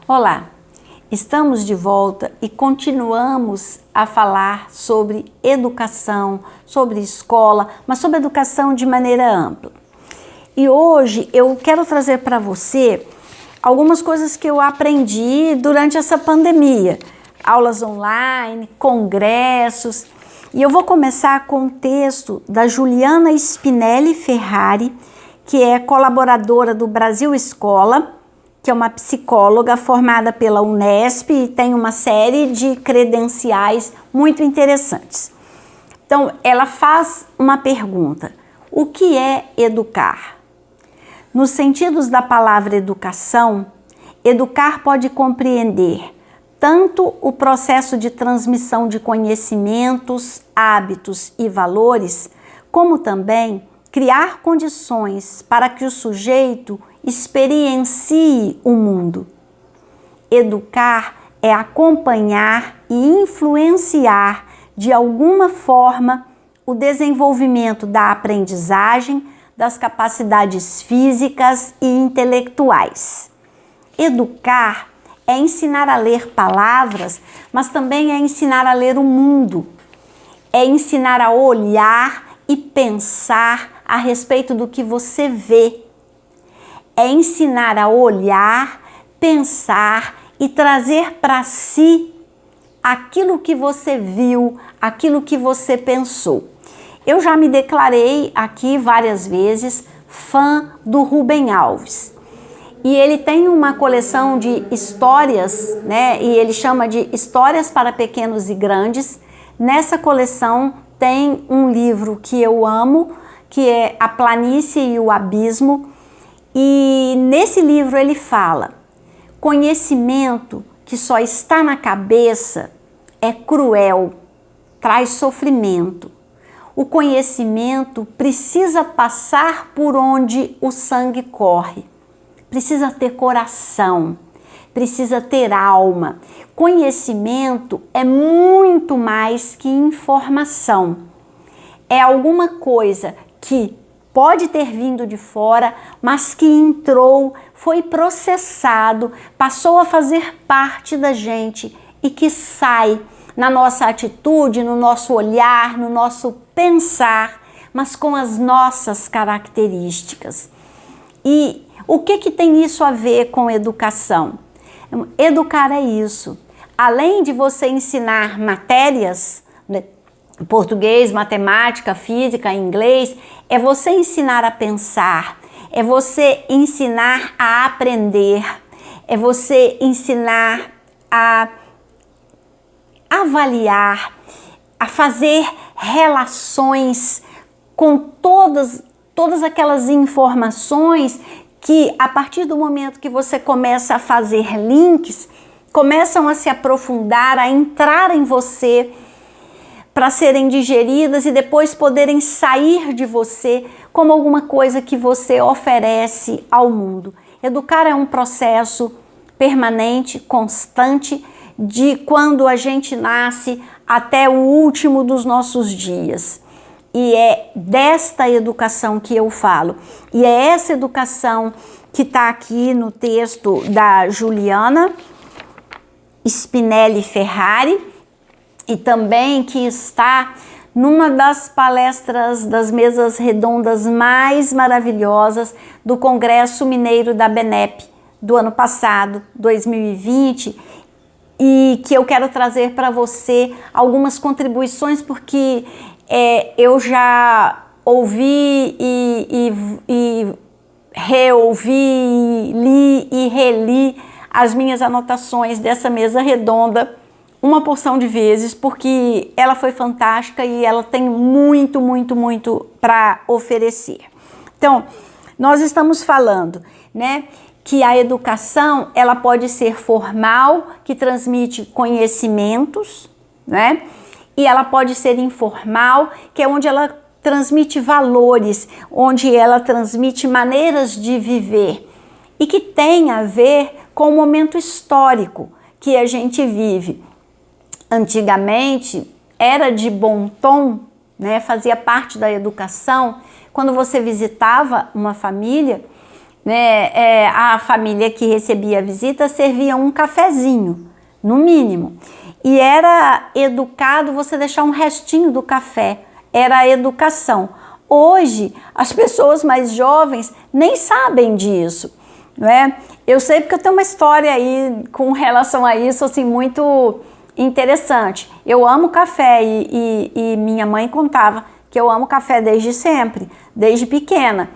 Olá, estamos de volta e continuamos a falar sobre educação, sobre escola, mas sobre educação de maneira ampla. E hoje eu quero trazer para você algumas coisas que eu aprendi durante essa pandemia, aulas online, congressos, e eu vou começar com um texto da Juliana Spinelli Ferrari, que é colaboradora do Brasil Escola, que é uma psicóloga formada pela Unesp e tem uma série de credenciais muito interessantes. Então, ela faz uma pergunta: o que é educar? Nos sentidos da palavra educação, educar pode compreender tanto o processo de transmissão de conhecimentos, hábitos e valores, como também criar condições para que o sujeito experiencie o mundo. Educar é acompanhar e influenciar de alguma forma o desenvolvimento da aprendizagem, das capacidades físicas e intelectuais. Educar é ensinar a ler palavras, mas também é ensinar a ler o mundo. É ensinar a olhar e pensar a respeito do que você vê. É ensinar a olhar, pensar e trazer para si aquilo que você viu, aquilo que você pensou. Eu já me declarei aqui várias vezes fã do Rubem Alves. E ele tem uma coleção de histórias, né? E ele chama de Histórias para Pequenos e Grandes. Nessa coleção tem um livro que eu amo, que é A Planície e o Abismo. E nesse livro ele fala: conhecimento que só está na cabeça é cruel, traz sofrimento. O conhecimento precisa passar por onde o sangue corre, precisa ter coração, precisa ter alma. Conhecimento é muito mais que informação. É alguma coisa que pode ter vindo de fora, mas que entrou, foi processado, passou a fazer parte da gente e que sai na nossa atitude, no nosso olhar, no nosso pensar, mas com as nossas características. E o que tem isso a ver com educação? Educar é isso. Além de você ensinar matérias, né, português, matemática, física, inglês, é você ensinar a pensar, é você ensinar a aprender, é você ensinar a avaliar, a fazer relações com todas aquelas informações que, a partir do momento que você começa a fazer links, começam a se aprofundar, a entrar em você, para serem digeridas e depois poderem sair de você como alguma coisa que você oferece ao mundo. Educar é um processo permanente, constante, de quando a gente nasce até o último dos nossos dias. E é desta educação que eu falo. E é essa educação que está aqui no texto da Juliana Spinelli Ferrari, e também que está numa das palestras das mesas redondas mais maravilhosas do Congresso Mineiro da BENEP do ano passado, 2020, e que eu quero trazer para você algumas contribuições, porque eu já ouvi e reouvi, li e reli as minhas anotações dessa mesa redonda uma porção de vezes, porque ela foi fantástica e ela tem muito para oferecer. Então, nós estamos falando, né, que a educação, ela pode ser formal, que transmite conhecimentos, né, e ela pode ser informal, que é onde ela transmite valores, onde ela transmite maneiras de viver, e que tem a ver com o momento histórico que a gente vive. Antigamente, era de bom tom, né, fazia parte da educação, quando você visitava uma família, né, a família que recebia a visita servia um cafezinho, no mínimo. E era educado você deixar um restinho do café, era a educação. Hoje, as pessoas mais jovens nem sabem disso, não é? Eu sei porque eu tenho uma história aí com relação a isso, assim, muito interessante. Eu amo café e minha mãe contava que eu amo café desde sempre, desde pequena,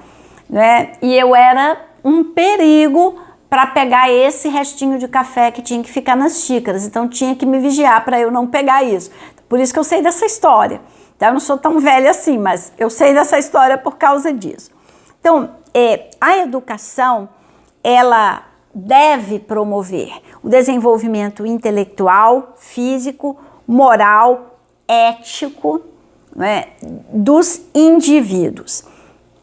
né? E eu era um perigo para pegar esse restinho de café que tinha que ficar nas xícaras, então tinha que me vigiar para eu não pegar isso. Por isso que eu sei dessa história. Então, eu não sou tão velha assim, mas eu sei dessa história por causa disso. Então, a educação, ela deve promover o desenvolvimento intelectual, físico, moral, ético, né, dos indivíduos.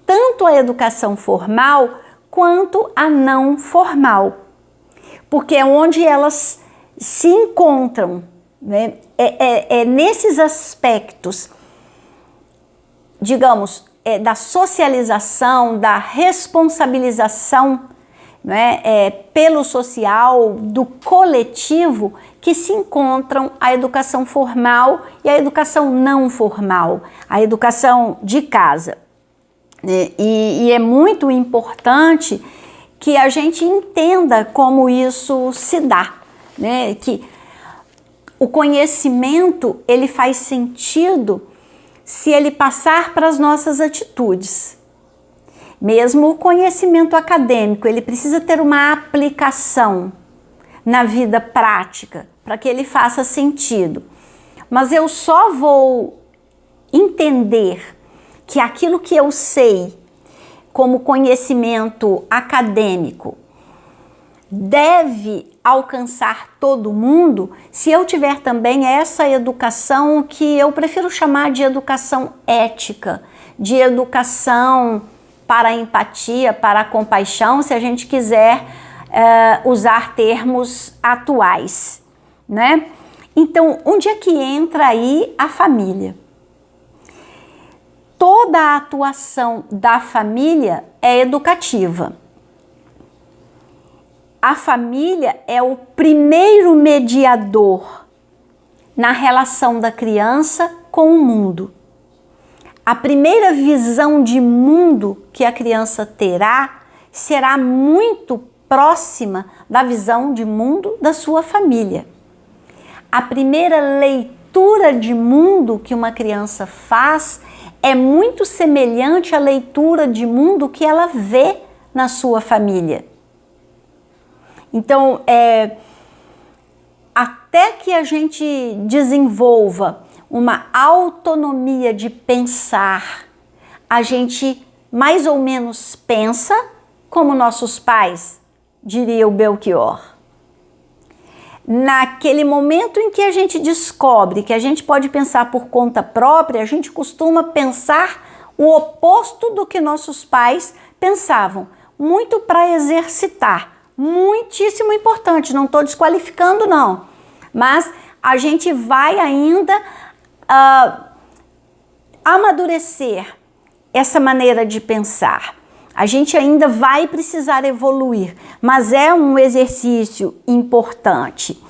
Tanto a educação formal quanto a não formal, porque é onde elas se encontram, né? Nesses aspectos, digamos, da socialização, da responsabilização, né, pelo social, do coletivo, que se encontram a educação formal e a educação não formal, a educação de casa. E é muito importante que a gente entenda como isso se dá, né? Que o conhecimento, ele faz sentido se ele passar para as nossas atitudes. Mesmo o conhecimento acadêmico, ele precisa ter uma aplicação na vida prática para que ele faça sentido. Mas eu só vou entender que aquilo que eu sei como conhecimento acadêmico deve alcançar todo mundo se eu tiver também essa educação que eu prefiro chamar de educação ética, de educação para a empatia, para a compaixão, se a gente quiser usar termos atuais, né? Então, onde é que entra aí a família? Toda a atuação da família é educativa. A família é o primeiro mediador na relação da criança com o mundo. A primeira visão de mundo que a criança terá será muito próxima da visão de mundo da sua família. A primeira leitura de mundo que uma criança faz é muito semelhante à leitura de mundo que ela vê na sua família. Então, até que a gente desenvolva uma autonomia de pensar, a gente mais ou menos pensa como nossos pais, diria o Belchior. Naquele momento em que a gente descobre que a gente pode pensar por conta própria, a gente costuma pensar o oposto do que nossos pais pensavam, muito para exercitar. Muitíssimo importante, não estou desqualificando não, mas a gente vai ainda amadurecer essa maneira de pensar. A gente ainda vai precisar evoluir, mas é um exercício importante.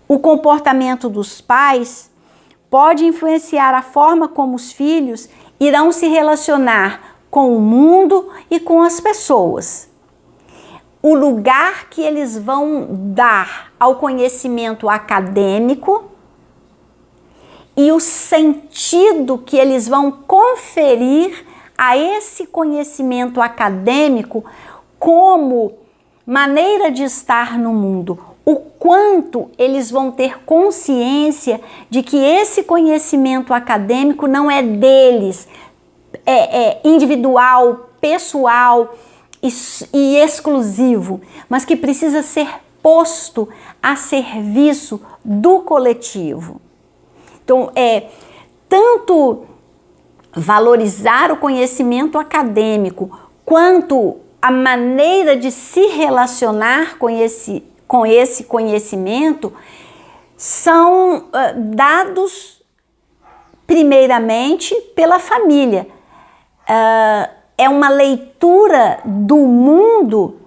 O comportamento dos pais pode influenciar a forma como os filhos irão se relacionar com o mundo e com as pessoas. O lugar que eles vão dar ao conhecimento acadêmico e o sentido que eles vão conferir a esse conhecimento acadêmico como maneira de estar no mundo. O quanto eles vão ter consciência de que esse conhecimento acadêmico não é deles, é individual, pessoal e exclusivo, mas que precisa ser posto a serviço do coletivo. Então, tanto valorizar o conhecimento acadêmico quanto a maneira de se relacionar com esse conhecimento são dados primeiramente pela família. é uma leitura do mundo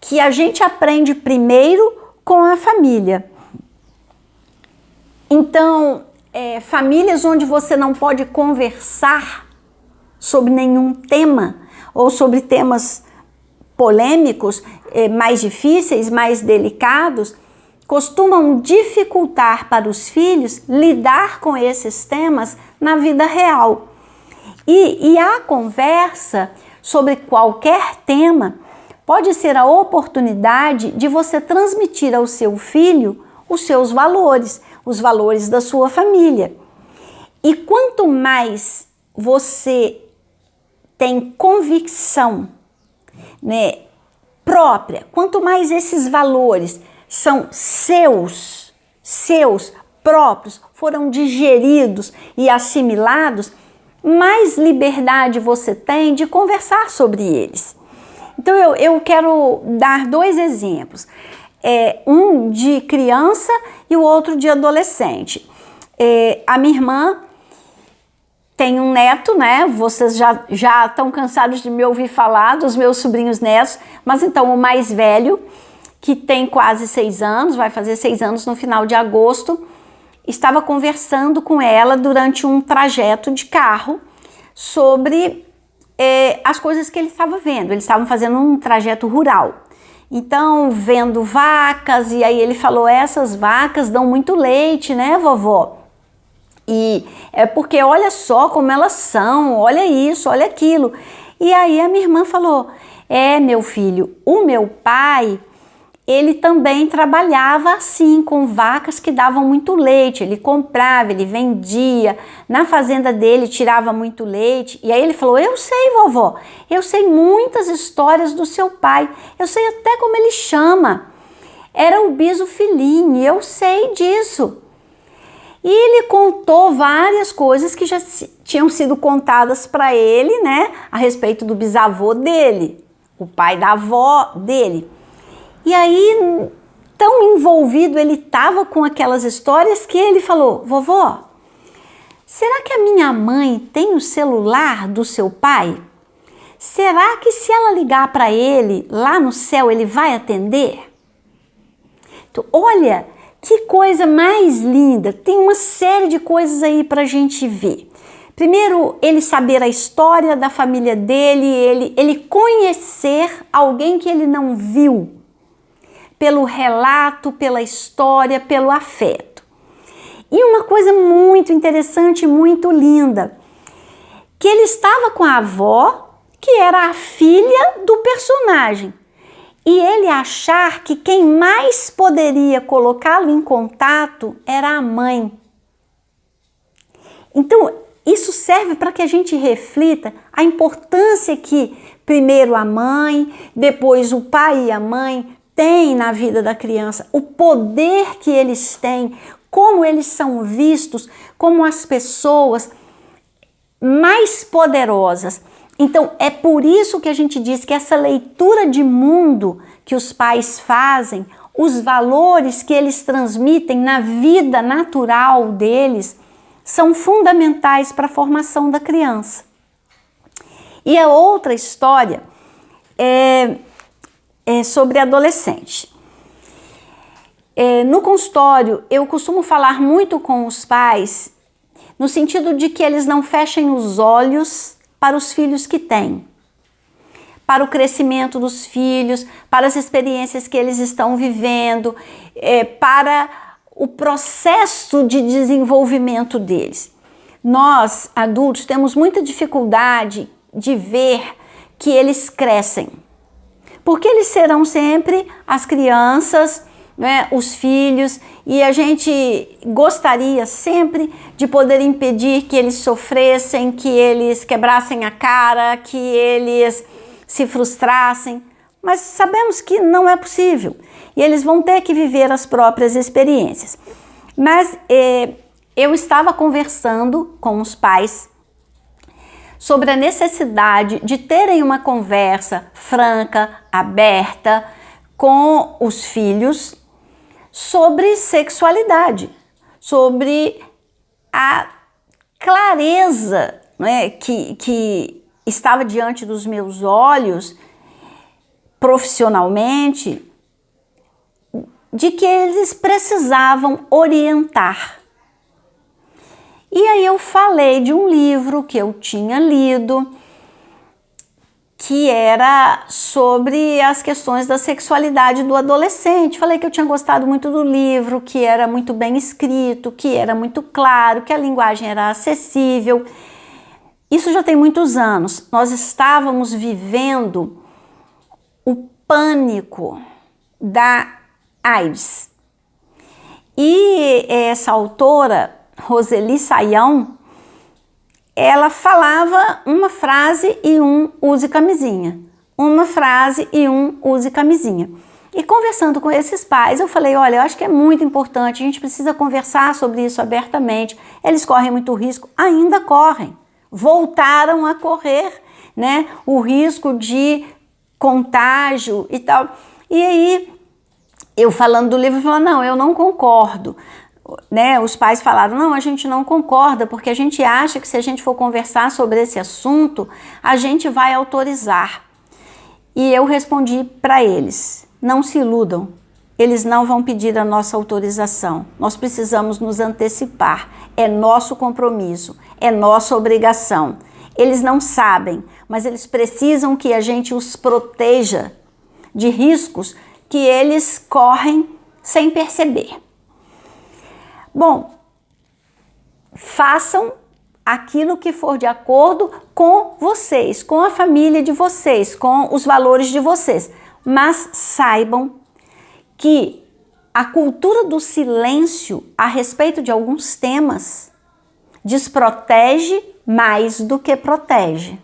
que a gente aprende primeiro com a família. Então, famílias onde você não pode conversar sobre nenhum tema ou sobre temas polêmicos, mais difíceis, mais delicados, costumam dificultar para os filhos lidar com esses temas na vida real. E a conversa sobre qualquer tema pode ser a oportunidade de você transmitir ao seu filho os seus valores, os valores da sua família. E quanto mais você tem convicção, né, própria, quanto mais esses valores são seus próprios, foram digeridos e assimilados, mais liberdade você tem de conversar sobre eles. Então eu quero dar 2 exemplos, um de criança e o outro de adolescente. A minha irmã tem um neto, né? Vocês já estão cansados de me ouvir falar dos meus sobrinhos netos, mas então o mais velho, que tem quase 6 anos, vai fazer 6 anos no final de agosto, estava conversando com ela durante um trajeto de carro sobre as coisas que ele estava vendo. Eles estavam fazendo um trajeto rural. Então, vendo vacas, e aí ele falou, essas vacas dão muito leite, né, vovó? E é porque olha só como elas são, olha isso, olha aquilo. E aí a minha irmã falou, meu filho, o meu pai, ele também trabalhava assim, com vacas que davam muito leite. Ele comprava, ele vendia, na fazenda dele tirava muito leite. E aí ele falou, eu sei, vovó, eu sei muitas histórias do seu pai, eu sei até como ele chama. Era o Biso Filhinho, eu sei disso. E ele contou várias coisas que já tinham sido contadas para ele, né, a respeito do bisavô dele, o pai da avó dele. E aí, tão envolvido ele estava com aquelas histórias que ele falou, vovó, será que a minha mãe tem o celular do seu pai? Será que se ela ligar para ele lá no céu, ele vai atender? Então, olha, que coisa mais linda, tem uma série de coisas aí para a gente ver. Primeiro, ele saber a história da família dele, ele conhecer alguém que ele não viu, pelo relato, pela história, pelo afeto. E uma coisa muito interessante, muito linda, que ele estava com a avó, que era a filha do personagem, e ele achar que quem mais poderia colocá-lo em contato era a mãe. Então, isso serve para que a gente reflita a importância que primeiro a mãe, depois o pai e a mãe têm na vida da criança, o poder que eles têm, como eles são vistos como as pessoas mais poderosas. Então, é por isso que a gente diz que essa leitura de mundo que os pais fazem, os valores que eles transmitem na vida natural deles, são fundamentais para a formação da criança. E a outra história é sobre adolescente. No consultório, eu costumo falar muito com os pais, no sentido de que eles não fechem os olhos para os filhos que têm, para o crescimento dos filhos, para as experiências que eles estão vivendo, para o processo de desenvolvimento deles. Nós, adultos, temos muita dificuldade de ver que eles crescem, porque eles serão sempre as crianças, né, os filhos, e a gente gostaria sempre de poder impedir que eles sofressem, que eles quebrassem a cara, que eles se frustrassem, mas sabemos que não é possível e eles vão ter que viver as próprias experiências. Mas eu estava conversando com os pais sobre a necessidade de terem uma conversa franca, aberta com os filhos sobre sexualidade, sobre a clareza, né, que estava diante dos meus olhos, profissionalmente, de que eles precisavam orientar. E aí eu falei de um livro que eu tinha lido, que era sobre as questões da sexualidade do adolescente. Falei que eu tinha gostado muito do livro, que era muito bem escrito, que era muito claro, que a linguagem era acessível. Isso já tem muitos anos. Nós estávamos vivendo o pânico da AIDS. E essa autora, Roseli Saião, ela falava uma frase e use camisinha. Uma frase e use camisinha. E conversando com esses pais, eu falei, olha, eu acho que é muito importante, a gente precisa conversar sobre isso abertamente. Eles correm muito risco, ainda correm. Voltaram a correr, né? O risco de contágio e tal. E aí, eu falando do livro, falando, não, eu não concordo. Né, os pais falaram, não, a gente não concorda, porque a gente acha que se a gente for conversar sobre esse assunto, a gente vai autorizar. E eu respondi para eles, não se iludam, eles não vão pedir a nossa autorização, nós precisamos nos antecipar, é nosso compromisso, é nossa obrigação. Eles não sabem, mas eles precisam que a gente os proteja de riscos que eles correm sem perceber. Bom, façam aquilo que for de acordo com vocês, com a família de vocês, com os valores de vocês. Mas saibam que a cultura do silêncio a respeito de alguns temas desprotege mais do que protege.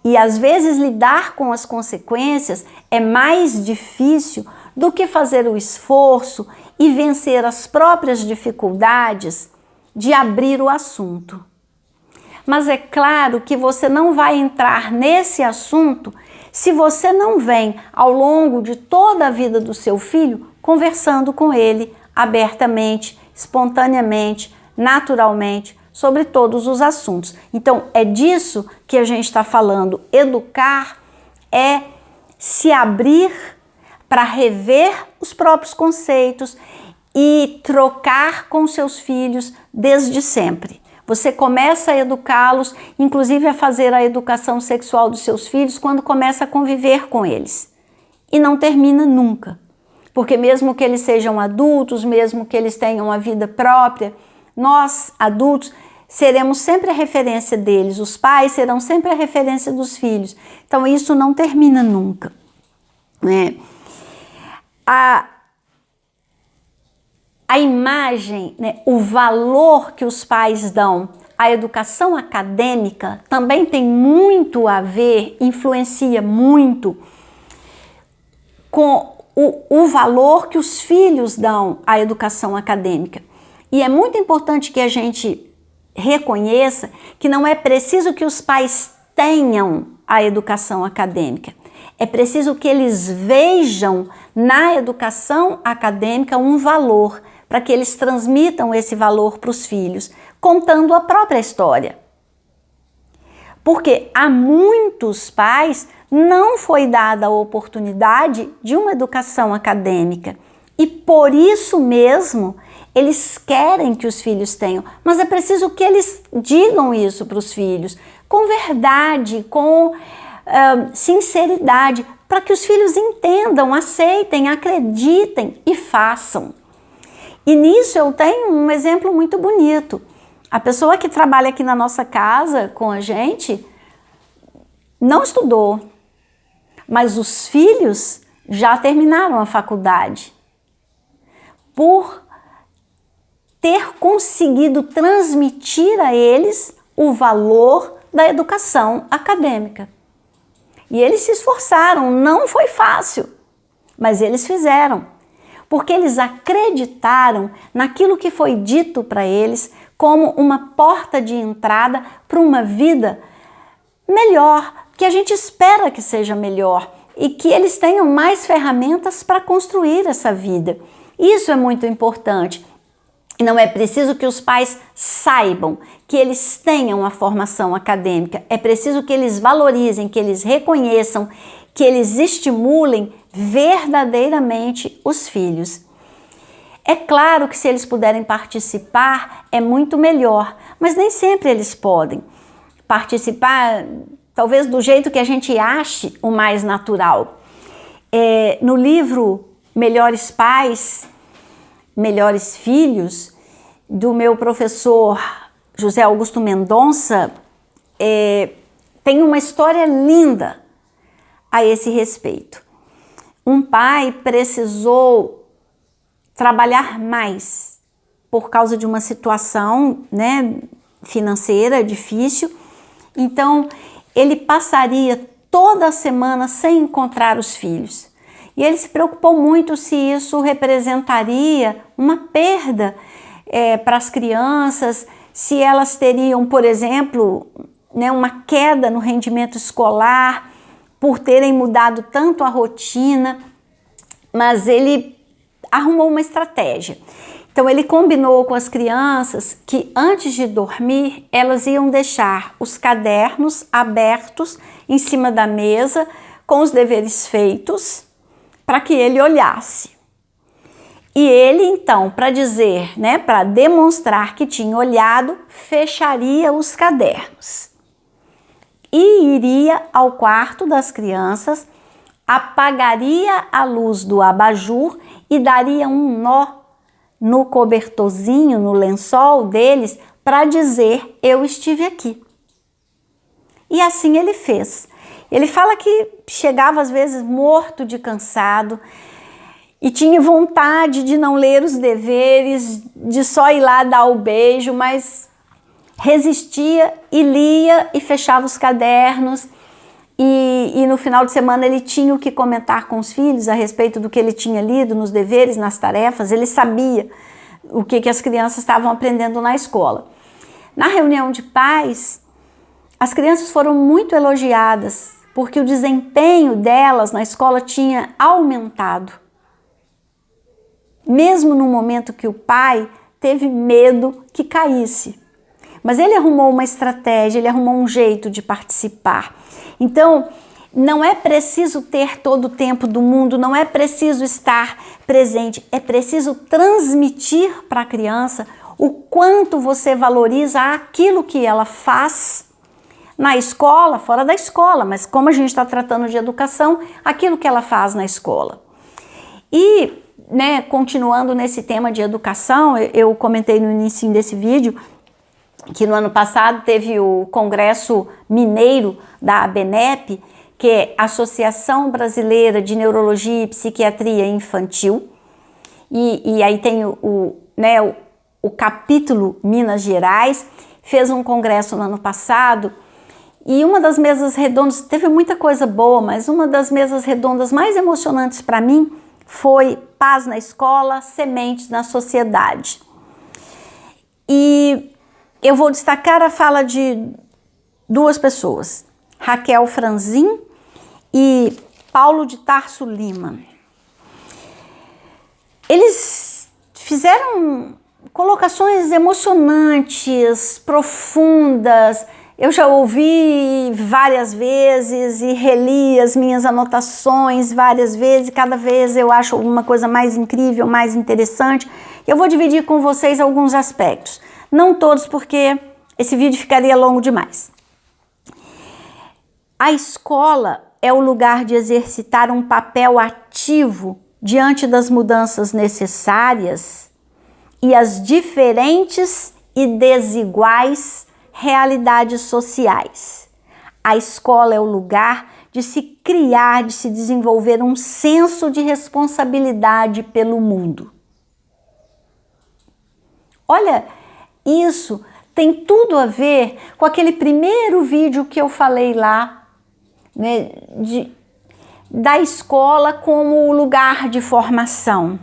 E às vezes lidar com as consequências é mais difícil do que fazer o esforço e vencer as próprias dificuldades de abrir o assunto. Mas é claro que você não vai entrar nesse assunto se você não vem, ao longo de toda a vida do seu filho, conversando com ele abertamente, espontaneamente, naturalmente, sobre todos os assuntos. Então, é disso que a gente está falando. Educar é se abrir para rever os próprios conceitos e trocar com seus filhos desde sempre. Você começa a educá-los, inclusive a fazer a educação sexual dos seus filhos quando começa a conviver com eles. E não termina nunca. Porque mesmo que eles sejam adultos, mesmo que eles tenham uma vida própria, nós, adultos, seremos sempre a referência deles. Os pais serão sempre a referência dos filhos. Então isso não termina nunca, né? A imagem, né, o valor que os pais dão à educação acadêmica também tem muito a ver, influencia muito com o valor que os filhos dão à educação acadêmica. E é muito importante que a gente reconheça que não é preciso que os pais tenham a educação acadêmica. É preciso que eles vejam na educação acadêmica um valor, para que eles transmitam esse valor para os filhos, contando a própria história. Porque a muitos pais não foi dada a oportunidade de uma educação acadêmica e por isso mesmo eles querem que os filhos tenham, mas é preciso que eles digam isso para os filhos, com verdade, com sinceridade, para que os filhos entendam, aceitem, acreditem e façam. E nisso eu tenho um exemplo muito bonito. A pessoa que trabalha aqui na nossa casa com a gente não estudou, mas os filhos já terminaram a faculdade. Por ter conseguido transmitir a eles o valor da educação acadêmica. E eles se esforçaram, não foi fácil, mas eles fizeram. Porque eles acreditaram naquilo que foi dito para eles como uma porta de entrada para uma vida melhor, que a gente espera que seja melhor e que eles tenham mais ferramentas para construir essa vida. Isso é muito importante. Não é preciso que os pais saibam, que eles tenham uma formação acadêmica. É preciso que eles valorizem, que eles reconheçam, que eles estimulem verdadeiramente os filhos. É claro que se eles puderem participar, é muito melhor, mas nem sempre eles podem participar, talvez do jeito que a gente ache o mais natural. No livro Melhores Pais, Melhores Filhos, do meu professor José Augusto Mendonça, tem uma história linda a esse respeito. Um pai precisou trabalhar mais por causa de uma situação, né, financeira difícil, então ele passaria toda a semana sem encontrar os filhos. E ele se preocupou muito se isso representaria uma perda para as crianças, se elas teriam, por exemplo, né, uma queda no rendimento escolar por terem mudado tanto a rotina, mas ele arrumou uma estratégia. Então ele combinou com as crianças que antes de dormir elas iam deixar os cadernos abertos em cima da mesa com os deveres feitos para que ele olhasse. E ele então, para dizer, né, para demonstrar que tinha olhado, fecharia os cadernos e iria ao quarto das crianças, apagaria a luz do abajur e daria um nó no cobertorzinho, no lençol deles, para dizer: eu estive aqui. E assim ele fez. Ele fala que chegava às vezes morto de cansado e tinha vontade de não ler os deveres, de só ir lá dar o beijo, mas resistia e lia e fechava os cadernos. E no final de semana ele tinha o que comentar com os filhos a respeito do que ele tinha lido nos deveres, nas tarefas. Ele sabia o que as crianças estavam aprendendo na escola. Na reunião de pais, as crianças foram muito elogiadas, porque o desempenho delas na escola tinha aumentado. Mesmo no momento que o pai teve medo que caísse. Mas ele arrumou uma estratégia, ele arrumou um jeito de participar. Então, não é preciso ter todo o tempo do mundo, não é preciso estar presente, é preciso transmitir para a criança o quanto você valoriza aquilo que ela faz na escola, fora da escola, mas como a gente está tratando de educação, aquilo que ela faz na escola. E, né, continuando nesse tema de educação, eu comentei no início desse vídeo que no ano passado teve o Congresso Mineiro da ABNEP, que é Associação Brasileira de Neurologia e Psiquiatria Infantil, e aí tem o capítulo Minas Gerais, fez um congresso no ano passado, e uma das mesas redondas, teve muita coisa boa, mas uma das mesas redondas mais emocionantes para mim foi Paz na Escola, Sementes na Sociedade. E eu vou destacar a fala de duas pessoas, Raquel Franzin e Paulo de Tarso Lima. Eles fizeram colocações emocionantes, profundas. Eu já ouvi várias vezes e reli as minhas anotações várias vezes, e cada vez eu acho alguma coisa mais incrível, mais interessante. Eu vou dividir com vocês alguns aspectos. Não todos, porque esse vídeo ficaria longo demais. A escola é o lugar de exercitar um papel ativo diante das mudanças necessárias e as diferentes e desiguais realidades sociais. A escola é o lugar de se criar, de se desenvolver um senso de responsabilidade pelo mundo. Olha, isso tem tudo a ver com aquele primeiro vídeo que eu falei lá, né, da escola como o lugar de formação.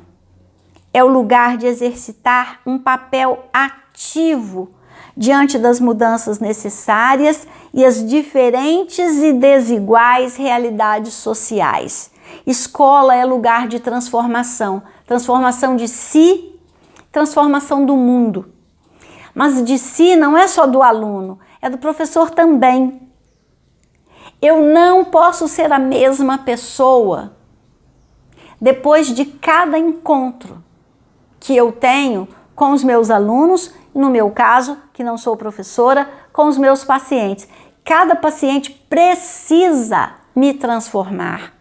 É o lugar de exercitar um papel ativo diante das mudanças necessárias e as diferentes e desiguais realidades sociais. Escola é lugar de transformação, transformação de si, transformação do mundo. Mas de si não é só do aluno, é do professor também. Eu não posso ser a mesma pessoa depois de cada encontro que eu tenho com os meus alunos, no meu caso, que não sou professora, com os meus pacientes. Cada paciente precisa me transformar,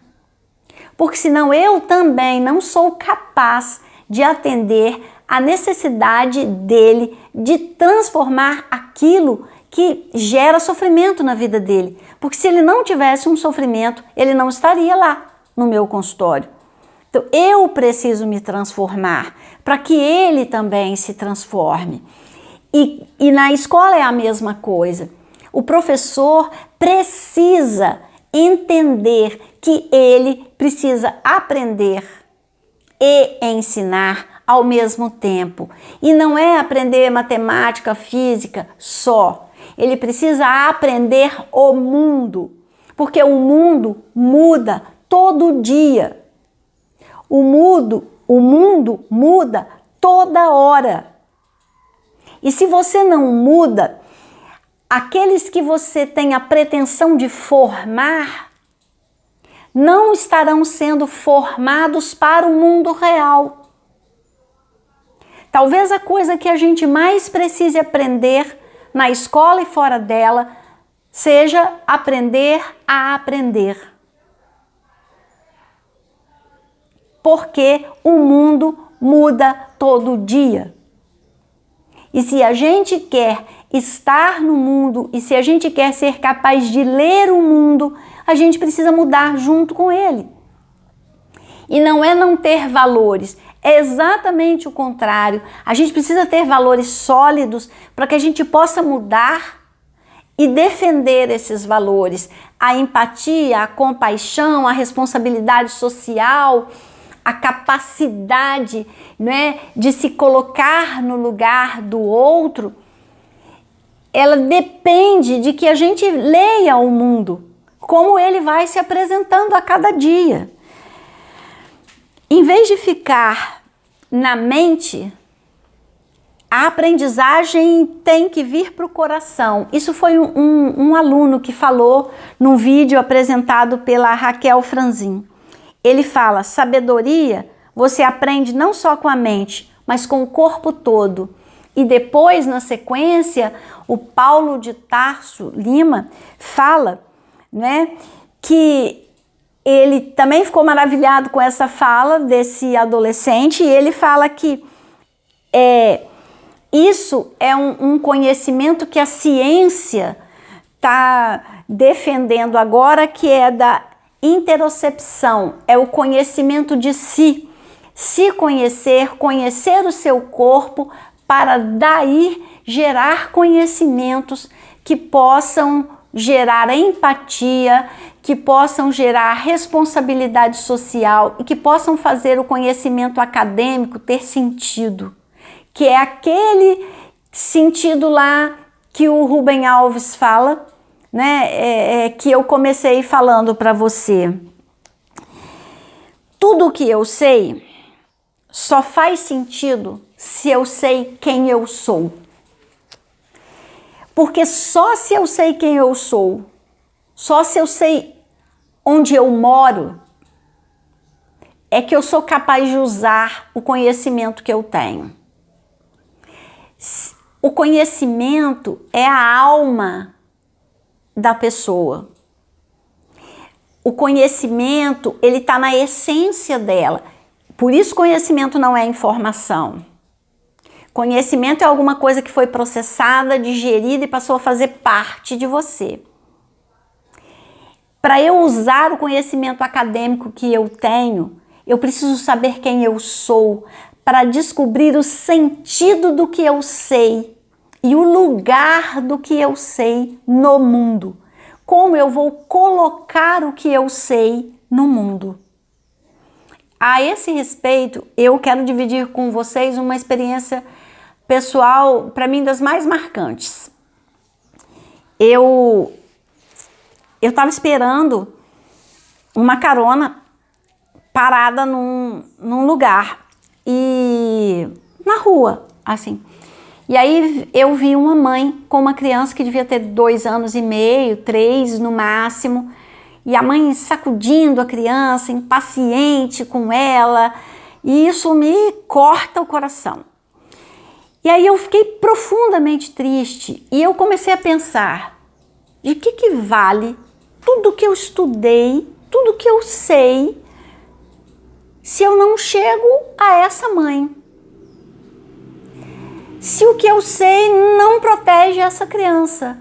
porque senão eu também não sou capaz de atender a necessidade dele de transformar aquilo que gera sofrimento na vida dele. Porque se ele não tivesse um sofrimento, ele não estaria lá no meu consultório. Então, eu preciso me transformar para que ele também se transforme. E na escola é a mesma coisa. O professor precisa entender que ele precisa aprender e ensinar ao mesmo tempo. E não é aprender matemática, física só. Ele precisa aprender o mundo, porque o mundo muda todo dia. O mundo muda toda hora. E se você não muda, aqueles que você tem a pretensão de formar não estarão sendo formados para o mundo real. Talvez a coisa que a gente mais precise aprender na escola e fora dela seja aprender a aprender. Porque o mundo muda todo dia. E se a gente quer estar no mundo e se a gente quer ser capaz de ler o mundo, a gente precisa mudar junto com ele. E não é não ter valores, é exatamente o contrário. A gente precisa ter valores sólidos para que a gente possa mudar e defender esses valores. A empatia, a compaixão, a responsabilidade social, a capacidade, né, de se colocar no lugar do outro, ela depende de que a gente leia o mundo, como ele vai se apresentando a cada dia. Em vez de ficar na mente, a aprendizagem tem que vir para o coração. Isso foi um aluno que falou num vídeo apresentado pela Raquel Franzin. Ele fala: sabedoria você aprende não só com a mente, mas com o corpo todo. E depois, na sequência, o Paulo de Tarso Lima fala, né, que ele também ficou maravilhado com essa fala desse adolescente, e ele fala que isso é um conhecimento que a ciência está defendendo agora, que é da interocepção, é o conhecimento de si, se conhecer, conhecer o seu corpo, para daí gerar conhecimentos que possam gerar empatia, que possam gerar responsabilidade social e que possam fazer o conhecimento acadêmico ter sentido, que é aquele sentido lá que o Rubem Alves fala, né, que eu comecei falando para você. Tudo o que eu sei só faz sentido se eu sei quem eu sou. Porque só se eu sei quem eu sou, só se eu sei onde eu moro, é que eu sou capaz de usar o conhecimento que eu tenho. O conhecimento é a alma da pessoa. O conhecimento, ele está na essência dela. Por isso conhecimento não é informação. Conhecimento é alguma coisa que foi processada, digerida e passou a fazer parte de você. Para eu usar o conhecimento acadêmico que eu tenho, eu preciso saber quem eu sou, para descobrir o sentido do que eu sei e o lugar do que eu sei no mundo. Como eu vou colocar o que eu sei no mundo. A esse respeito, eu quero dividir com vocês uma experiência pessoal, para mim, das mais marcantes. Eu estava esperando uma carona parada num lugar. E na rua, assim. E aí eu vi uma mãe com uma criança que devia ter 2 anos e meio, 3 no máximo, e a mãe sacudindo a criança, impaciente com ela, e isso me corta o coração. E aí eu fiquei profundamente triste e eu comecei a pensar, de que vale tudo que eu estudei, tudo que eu sei, se eu não chego a essa mãe? Se o que eu sei não protege essa criança,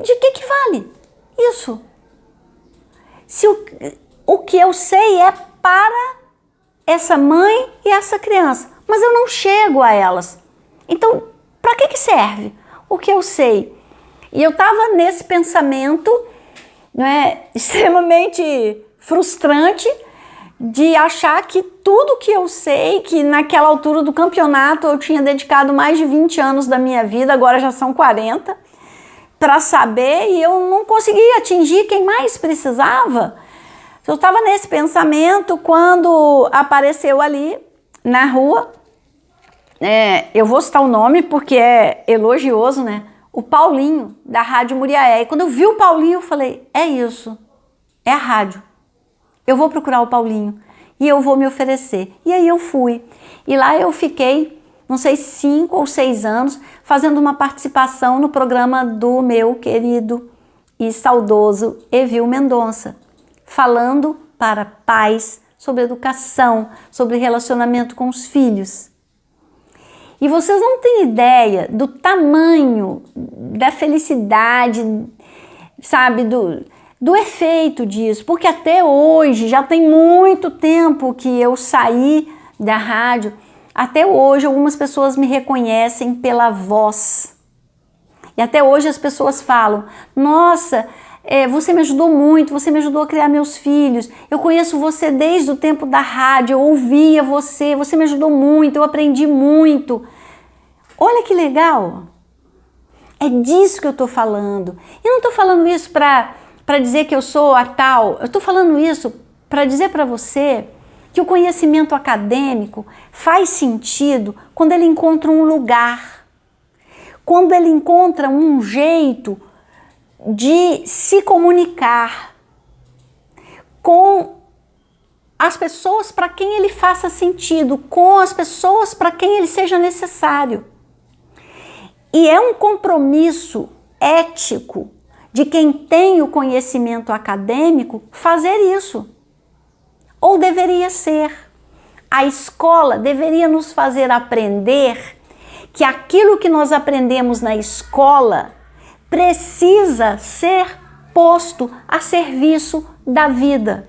de que vale isso? Se o que eu sei é para essa mãe e essa criança, mas eu não chego a elas. Então, para que serve o que eu sei? E eu estava nesse pensamento, né, extremamente frustrante, de achar que tudo que eu sei, que naquela altura do campeonato eu tinha dedicado mais de 20 anos da minha vida, agora já são 40, para saber, e eu não conseguia atingir quem mais precisava. Eu estava nesse pensamento quando apareceu ali na rua, eu vou citar o nome porque é elogioso, né? O Paulinho, da Rádio Muriaé. E quando eu vi o Paulinho, eu falei, é isso, é a rádio. Eu vou procurar o Paulinho e eu vou me oferecer. E aí eu fui. E lá eu fiquei, não sei, 5 ou 6 anos, fazendo uma participação no programa do meu querido e saudoso Evil Mendonça, falando para pais sobre educação, sobre relacionamento com os filhos. E vocês não têm ideia do tamanho, da felicidade, sabe, do efeito disso, porque até hoje, já tem muito tempo que eu saí da rádio, até hoje algumas pessoas me reconhecem pela voz. E até hoje as pessoas falam, nossa, você me ajudou muito, você me ajudou a criar meus filhos, eu conheço você desde o tempo da rádio, eu ouvia você me ajudou muito, eu aprendi muito. Olha que legal! É disso que eu estou falando. E não estou falando isso para dizer que eu sou a tal, eu estou falando isso para dizer para você que o conhecimento acadêmico faz sentido quando ele encontra um lugar, quando ele encontra um jeito de se comunicar com as pessoas para quem ele faça sentido, com as pessoas para quem ele seja necessário. E é um compromisso ético de quem tem o conhecimento acadêmico fazer isso. Ou deveria ser. A escola deveria nos fazer aprender que aquilo que nós aprendemos na escola precisa ser posto a serviço da vida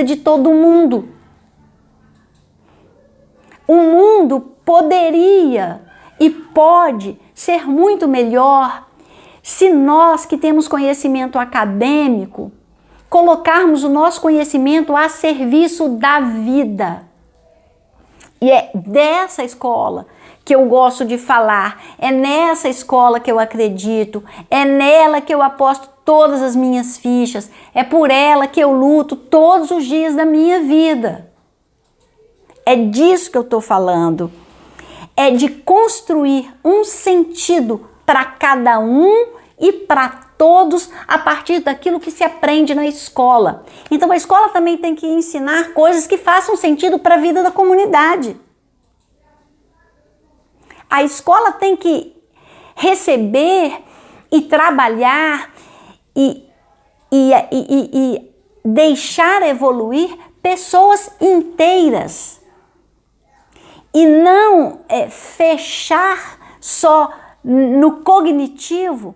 de todo mundo. O mundo poderia e pode ser muito melhor se nós que temos conhecimento acadêmico colocarmos o nosso conhecimento a serviço da vida. E é dessa escola que eu gosto de falar, é nessa escola que eu acredito, é nela que eu aposto todas as minhas fichas, é por ela que eu luto todos os dias da minha vida. É disso que eu estou falando. É de construir um sentido para cada um e para todos a partir daquilo que se aprende na escola. Então a escola também tem que ensinar coisas que façam sentido para a vida da comunidade. A escola tem que receber e trabalhar e deixar evoluir pessoas inteiras. E não fechar só no cognitivo,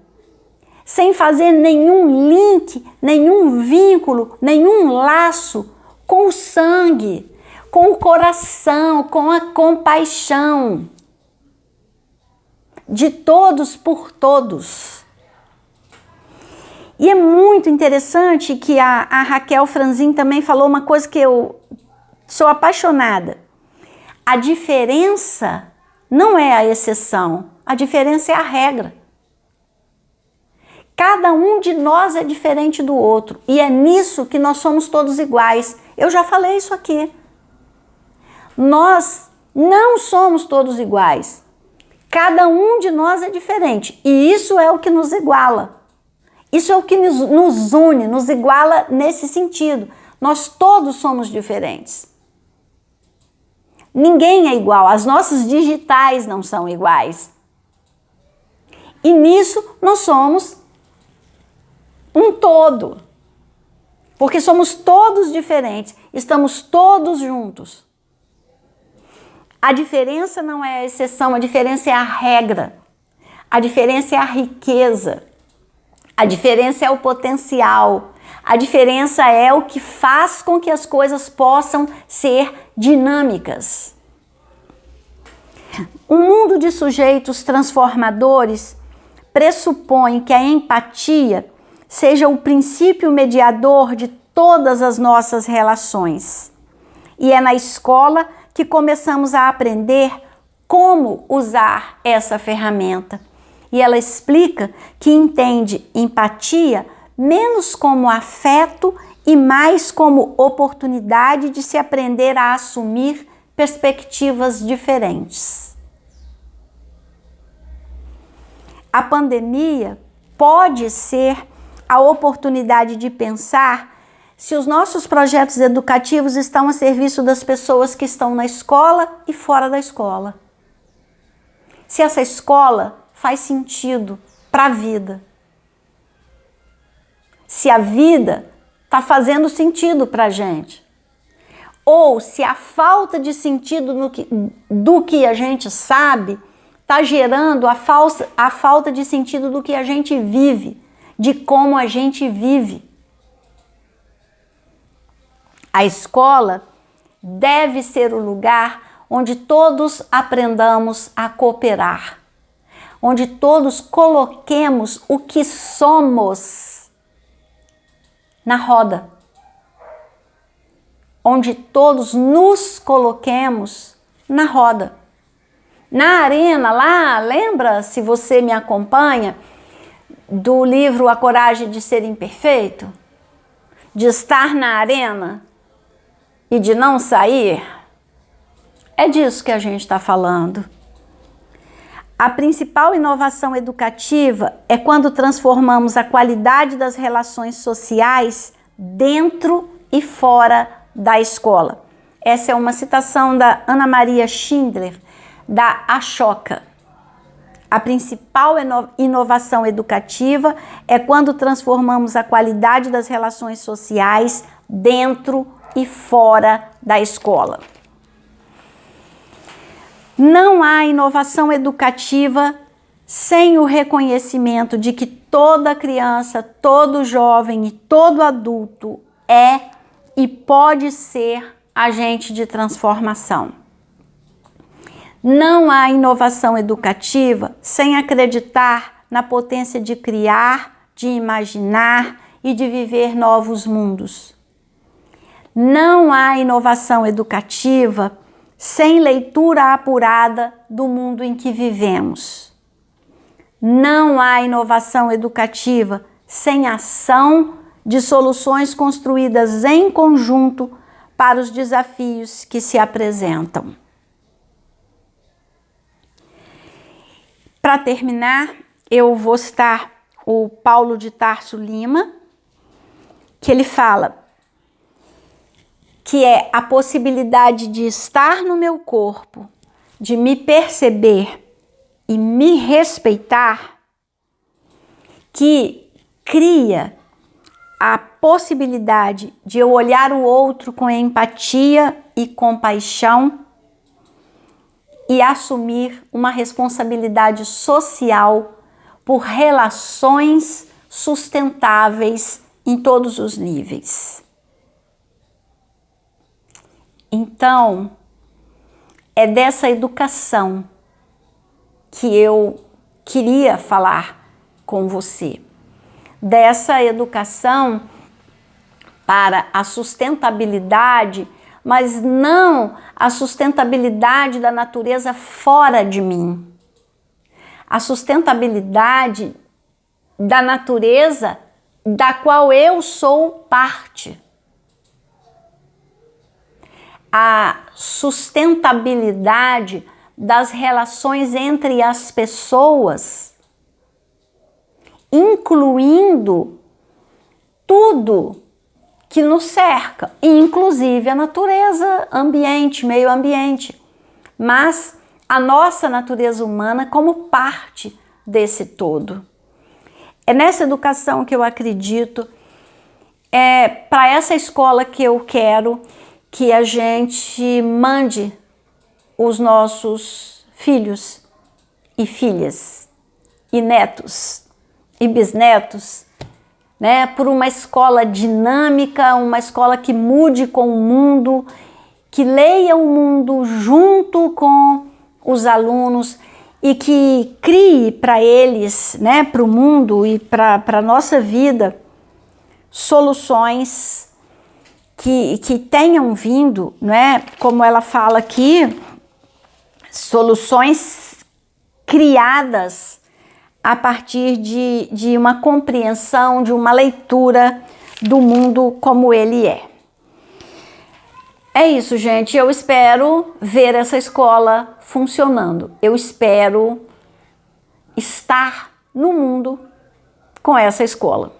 sem fazer nenhum link, nenhum vínculo, nenhum laço com o sangue, com o coração, com a compaixão. De todos por todos. E é muito interessante que a Raquel Franzin também falou uma coisa que eu sou apaixonada. A diferença não é a exceção, a diferença é a regra. Cada um de nós é diferente do outro e é nisso que nós somos todos iguais. Eu já falei isso aqui. Nós não somos todos iguais. Cada um de nós é diferente e isso é o que nos iguala. Isso é o que nos une, nos iguala nesse sentido. Nós todos somos diferentes. Ninguém é igual, as nossas digitais não são iguais. E nisso nós somos um todo. Porque somos todos diferentes, estamos todos juntos. A diferença não é a exceção, a diferença é a regra. A diferença é a riqueza. A diferença é o potencial. A diferença é o que faz com que as coisas possam ser dinâmicas. Um mundo de sujeitos transformadores pressupõe que a empatia seja o princípio mediador de todas as nossas relações. E é na escola que começamos a aprender como usar essa ferramenta. E ela explica que entende empatia menos como afeto e mais como oportunidade de se aprender a assumir perspectivas diferentes. A pandemia pode ser a oportunidade de pensar se os nossos projetos educativos estão a serviço das pessoas que estão na escola e fora da escola. Se essa escola faz sentido para a vida. Se a vida está fazendo sentido para a gente. Ou se a falta de sentido do que a gente sabe está gerando a falta de sentido do que a gente vive, de como a gente vive. A escola deve ser o lugar onde todos aprendamos a cooperar, onde todos coloquemos o que somos na roda, onde todos nos coloquemos na roda. Na arena lá, lembra, se você me acompanha, do livro A Coragem de Ser Imperfeito? De estar na arena e de não sair? É disso que a gente está falando. A principal inovação educativa é quando transformamos a qualidade das relações sociais dentro e fora da escola. Essa é uma citação da Ana Maria Schindler, da Ashoka. A principal inovação educativa é quando transformamos a qualidade das relações sociais dentro e fora da escola. Não há inovação educativa sem o reconhecimento de que toda criança, todo jovem e todo adulto é e pode ser agente de transformação. Não há inovação educativa sem acreditar na potência de criar, de imaginar e de viver novos mundos. Não há inovação educativa sem leitura apurada do mundo em que vivemos. Não há inovação educativa sem ação de soluções construídas em conjunto para os desafios que se apresentam. Para terminar, eu vou citar o Paulo de Tarso Lima, que ele fala que é a possibilidade de estar no meu corpo, de me perceber e me respeitar, que cria a possibilidade de eu olhar o outro com empatia e compaixão e assumir uma responsabilidade social por relações sustentáveis em todos os níveis. Então, é dessa educação que eu queria falar com você. Dessa educação para a sustentabilidade, mas não a sustentabilidade da natureza fora de mim. A sustentabilidade da natureza da qual eu sou parte. a sustentabilidade das relações entre as pessoas, incluindo tudo que nos cerca, inclusive a natureza, ambiente, meio ambiente, mas a nossa natureza humana como parte desse todo. É nessa educação que eu acredito, é para essa escola que eu quero que a gente mande os nossos filhos e filhas e netos e bisnetos, né, por uma escola dinâmica, uma escola que mude com o mundo, que leia o mundo junto com os alunos e que crie para eles, né, para o mundo e para a nossa vida, soluções que tenham vindo, né, como ela fala aqui, soluções criadas a partir de uma compreensão, de uma leitura do mundo como ele é. É isso, gente. Eu espero ver essa escola funcionando. Eu espero estar no mundo com essa escola.